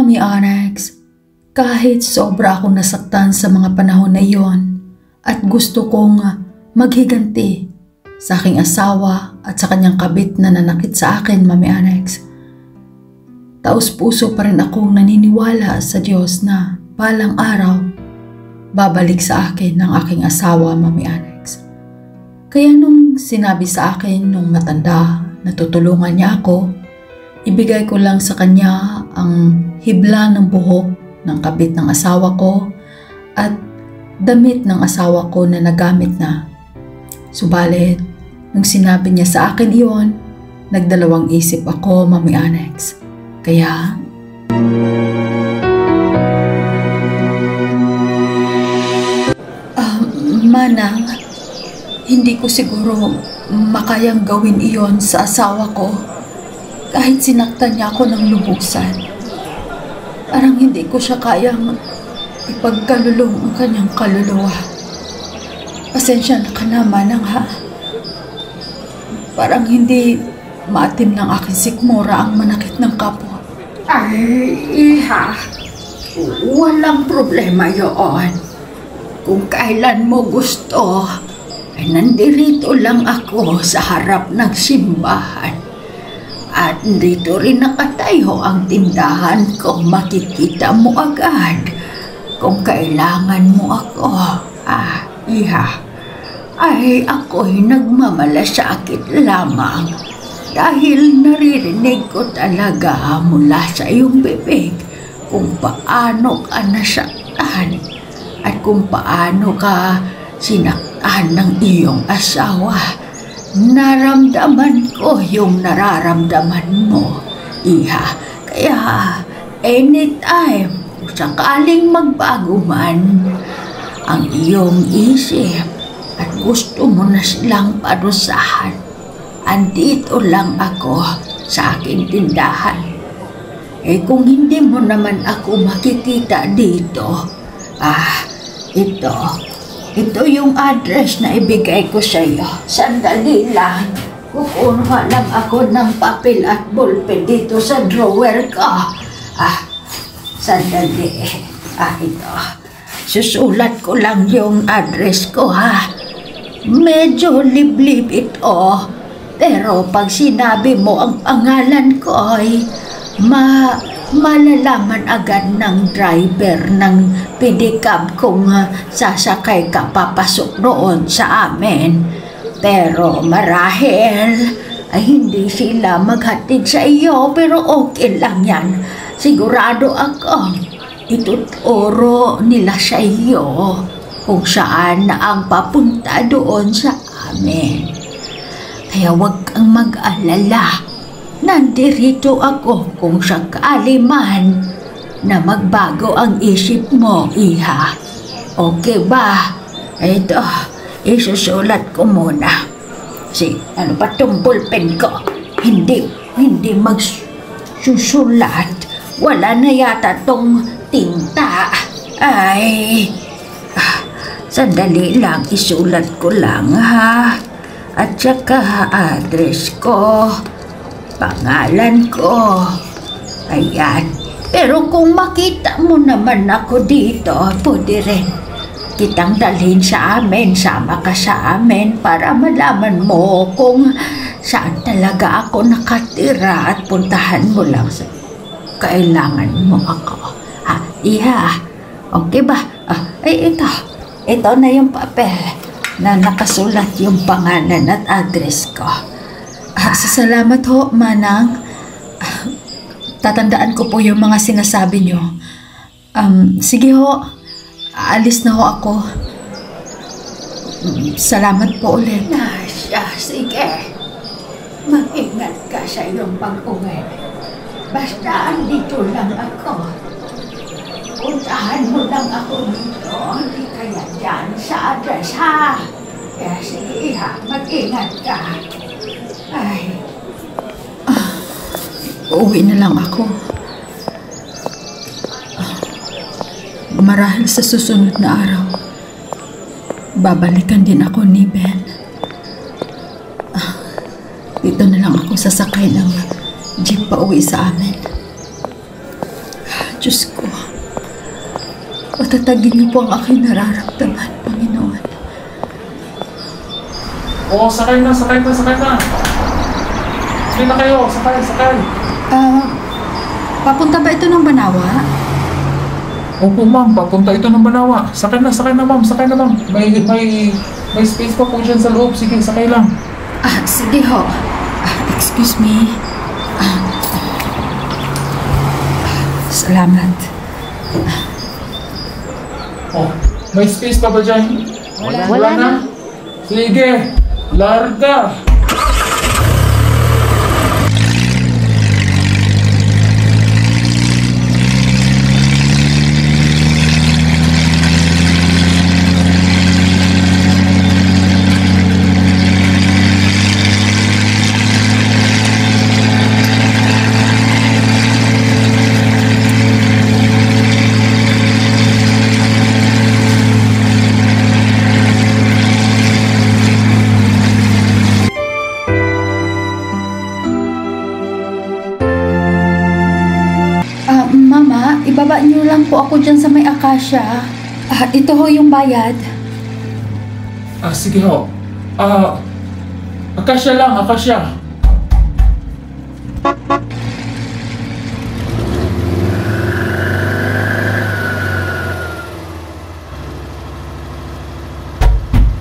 Mommy Onyx, kahit sobra akong nasaktan sa mga panahon na iyon at gusto kong maghiganti sa aking asawa at sa kanyang kabit na nanakit sa akin, Mommy Onyx, taos-puso pa rin akong naniniwala sa Diyos na balang araw babalik sa akin ang aking asawa, Mommy Onyx. Kaya nung sinabi sa akin nung matanda na tutulungan niya ako, ibigay ko lang sa kanya ang hibla ng buhok ng kabit ng asawa ko at damit ng asawa ko na nagamit na. Subalit, nung sinabi niya sa akin iyon, nagdalawang isip ako, Mommy Onyx. Kaya, Manang, hindi ko siguro makayang gawin iyon sa asawa ko kahit sinaktan niya ako ng lubusan. Parang hindi ko siya kayang ipagkalulong ang kanyang kaluluwa. Pasensya na ka na, Manang, ha? Parang hindi maatim ng aking sikmura ang manakit ng kapwa. Ay, iha, walang problema yun. Kung kailan mo gusto, ay nandirito lang ako sa harap ng simbahan. At dito rin nakatayo ang tindahan ko, makikita mo agad kung kailangan mo ako. Iha, ay ako'y nagmamalasakit lamang dahil naririnig ko talaga mula sa iyong bibig kung paano ka nasaktan at kung paano ka sinaktan ng iyong asawa. Naramdaman ko yung nararamdaman mo, iha. Kaya anytime, kung sakaling magbago man ang iyong isip at gusto mo na silang parusahan, andito lang ako sa aking tindahan. Kung hindi mo naman ako makikita dito, ito yung address na ibigay ko sa iyo. Sandali lang. Kukuha lang ako ng papel at ballpen dito sa drawer ko. Sandali. Ito. Susulat ko lang yung address ko, ha. Medyo liblib ito. Pero pag sinabi mo ang pangalan ko ay malalaman agad ng driver ng pedicab kung sasakay ka papasok doon sa amin. Pero marahil ay hindi sila maghatid sa iyo, pero okay lang yan. Sigurado ako ituturo nila sa iyo kung saan na ang papunta doon sa amin. Kaya huwag kang mag-alala. Nandirito ako kung sakali man na magbago ang isip mo, iha. Okay ba? Ito, isusulat ko muna. Ano ba itong ballpen ko? Hindi magsusulat. Wala na yata itong tinta. Sandali lang, isulat ko lang, ha? At saka address ko, pangalan ko. Ayan. Pero kung makita mo naman ako dito, pwede rin kitang dalhin sa amin. Sama ka sa amin para malaman mo kung saan talaga ako nakatira at puntahan mo lang sa kailangan mo ako. Iha, okay ba? Ito na yung papel na nakasulat yung pangalan at address ko. Salamat ho, Manang. Tatandaan ko po yung mga sinasabi nyo. Sige ho, aalis na ho ako. Salamat po ulit. Sige. Mag-ingat ka sa iyong pag-uwi. Basta andito lang ako. Puntahan mo lang ako dito. Hindi kaya dyan sa address, ha? Kaya sige, ha? Mag-ingat ka. Uuwi na lang ako. Marahil sa susunod na araw, babalikan din ako ni Ben. Dito na lang ako sasakay ng jeep pa uwi sa amin. Diyos ko, patatagin niyo po ang aking nararamdaman, Panginoon. Oo, sakay na. Sige na kayo, sakay. Papunta ba ito ng Banawa? Opo, ma'am. Papunta ito ng Banawa. Sakay na, ma'am. May space pa po dyan sa loob. Sige, sakay lang. Sige ho. Excuse me. Salamat. Oh, may space pa ba dyan? Wala na? Sige, larga! Mama, ibaba niyo lang po ako dyan sa may akasya. Ito ho yung bayad. Sige ho. Akasya lang, akasya.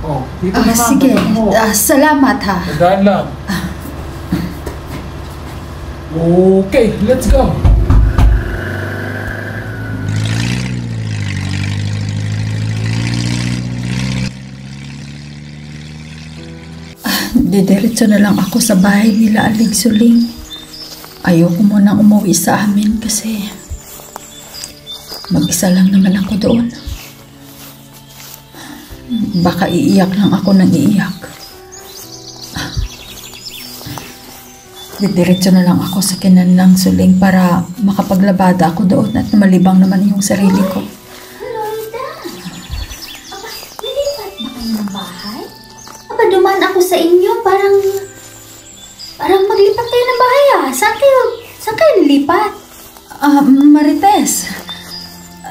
Oh, dito na ma'am. Sige, dito ho. salamat ha. Tandaan lang. Okay, let's go. Didiretso na lang ako sa bahay nila Aling Suling. Ayoko munang umuwi sa amin kasi mag-isa lang naman ako doon. Baka iiyak lang ako ng iiyak. Didiretso na lang ako sa Kinanang Suling para makapaglabada ako doon at malibang naman yung sarili ko. Loida! Lilipat ba kayo ng bahay? Dumaan ako sa inyo, parang maglipat kayo ng bahay Saan kayo lilipat? Marites,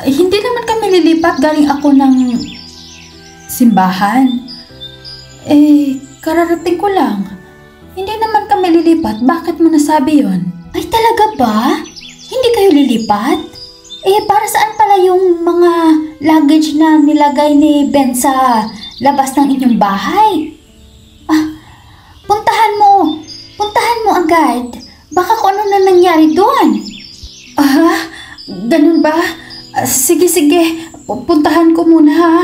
hindi naman kami lilipat. Galing ako ng simbahan. Kararating ko lang. Hindi naman kami lilipat. Bakit mo nasabi yon? Ay, talaga ba? Hindi kayo lilipat? Para saan pala yung mga luggage na nilagay ni Ben sa labas ng inyong bahay? Puntahan mo agad. Baka kung ano na nangyari doon. Ganun ba? Sige. Puntahan ko muna ha.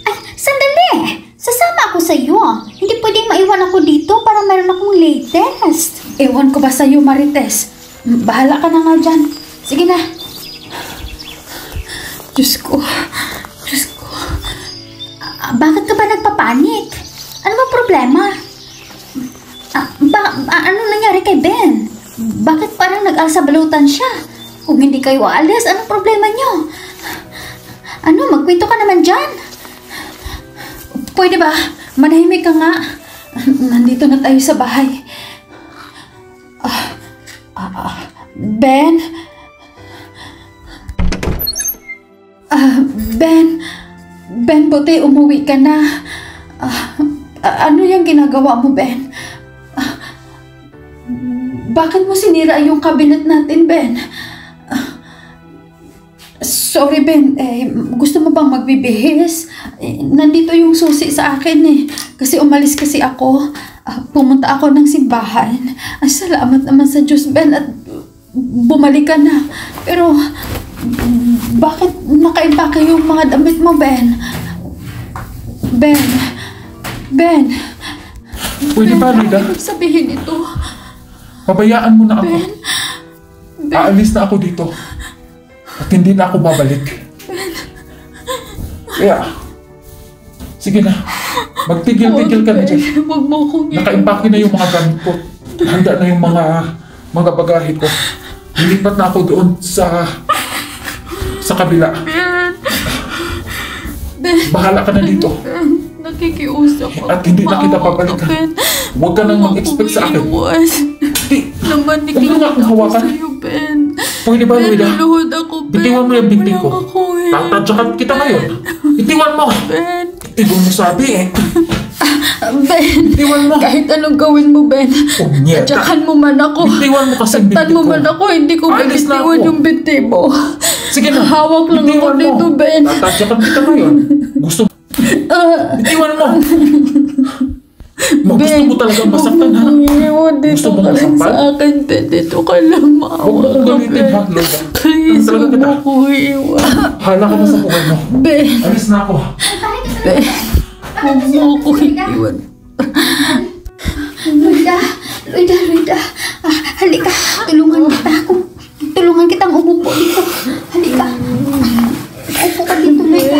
Ay, sandali! Sasama ako sa iyo. Hindi pwedeng maiwan ako dito para meron akong latest. Ewan ko ba sa'yo, Marites? Bahala ka na nga dyan. Sige na. Diyos ko. Bakit ka ba nagpapanik? Ano ba problema? Ano nangyari kay Ben? Bakit parang nag-alsabalutan siya? Kung hindi kayo aalis, anong problema niyo? Magkwento ka naman dyan? Pwede ba? Manahimik ka nga. Nandito na tayo sa bahay. Ben? Ben, buti umuwi ka na. Ano yung ginagawa mo, Ben? Bakit mo sinira yung cabinet natin, Ben? Sorry, Ben. Gusto mo bang magbibihis? Nandito yung susi sa akin Kasi umalis kasi ako. Pumunta ako ng simbahan. Ay, salamat naman sa Diyos, Ben. At bumalik ka na. Pero, bakit nakaimpake yung mga damit mo, Ben? Ben. Pwede ba, Loida? Ano sabihin ito? Pabayaan mo na ako. Ben. Aalis na ako dito. At hindi na ako babalik. Kaya, sige na. Magtigil-tigil ka na dyan. Huwag mo akong Nakaimpake na yung mga gamit ko. Handa na yung mga bagahe ko. Lilipat na ako doon sa kabila. Ben. Bahala ka na dito. Nakikiusap ako. At hindi na kita babalikan. Huwag ka nang mag-expect sa akin. Naman, Huwag mo nga akong hawakan. Ben. Pwede ba, Loida? Naluluhod ako, Ben. Bitiwan mo yung binti ko. Walang ako, eh. Tatadyakan kita ngayon. Bitiwan mo. Ben. Bitiwan mo sabi eh. Ben, Bitiwan mo. kahit anong gawin mo, Ben. Punyeta. Tadyakan mo man ako. Bitiwan mo kasi yung binti Saktan mo ko. man ako, hindi ko Alis na mabitiwan ako. yung binti mo. Sige na. Hawak lang ako Bitiwan mo. dito, Ben. Tatadyakan kita ngayon. Gusto mo. Bitiwan mo. Gusto mo talaga masaktan, ha? Iwan dito Gusto mo ka lang masaktan? sa akin, Ben. Dito ka lang, maawa Huwag mo kong ka, galitin, Ben. ha, Loida? Please, Talaga huwag kita. mo ko iwan. Hala ka na sa buhay mo. Ben, Alis na ako. Ben. Huwag mo ko iwan. Loida. Halika, tulungan kitang umupo dito. Halika. Upo ka dito, Loida.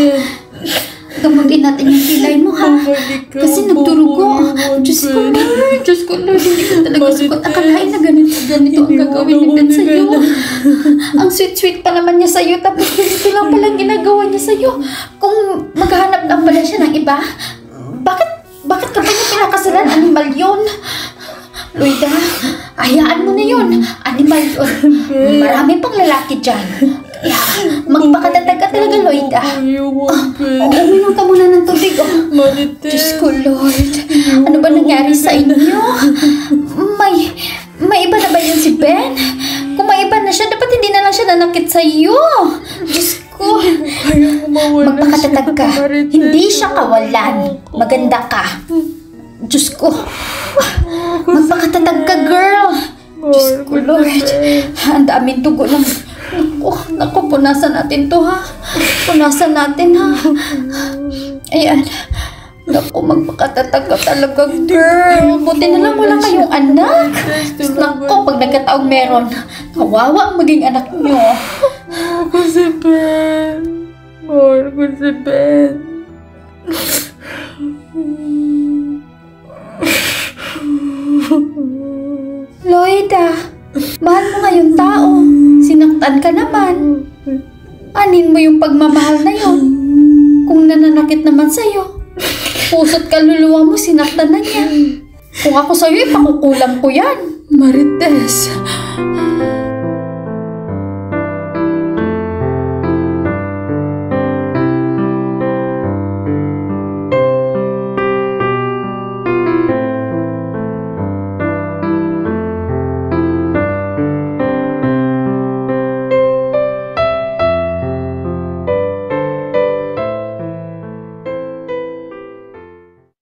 Gamutin natin yung kilay mo, ha? Kasi nagdurugo. Diyos ko, Lord, hindi ko talaga sukot. Akalain na ganito ang gagawin ni Ben sa'yo. Ang sweet-sweet pa naman niya sa'yo, tapos ganito lang palang ginagawa niya sa'yo. Kung maghahanap lang pala siya ng iba, bakit ka ba niya pinakasalan? Animal yun. Loida, hayaan mo na yun. Animal yun. Marami pang lalaki dyan. Kaya, magpakatatag ka talaga, Loida. Uminom ka muna ng tubig, oh. Diyos ko, Lord. Ano ba nangyari sa inyo? May iba na ba yun si Ben? Kung may iba na siya, dapat hindi na lang siya nanakit sa iyo. Diyos ko. Magpakatatag ka. Hindi siya kawalan. Maganda ka. Diyos ko. Magpakatatag ka, girl. Diyos ko, Lord. Ang daming dugo ng... Naku, punasan natin to, ha? Punasan natin, ha? Ayan. Naku, magpakatatag ka talaga, girl. Buti na lang wala kayong anak. Naku, pag nagkataong meron, kawawa ang maging anak nyo. Mahal ko si Ben. Mahal ko si Ben. Loida, mahal mo nga yung tao. Sinaktan ka naman. Anin mo yung pagmamahal na yun. Kung nananakit naman sa'yo, puso't kaluluwa mo, sinaktan na niya. Kung ako sa'yo, ipakukulam ko yan. Marites,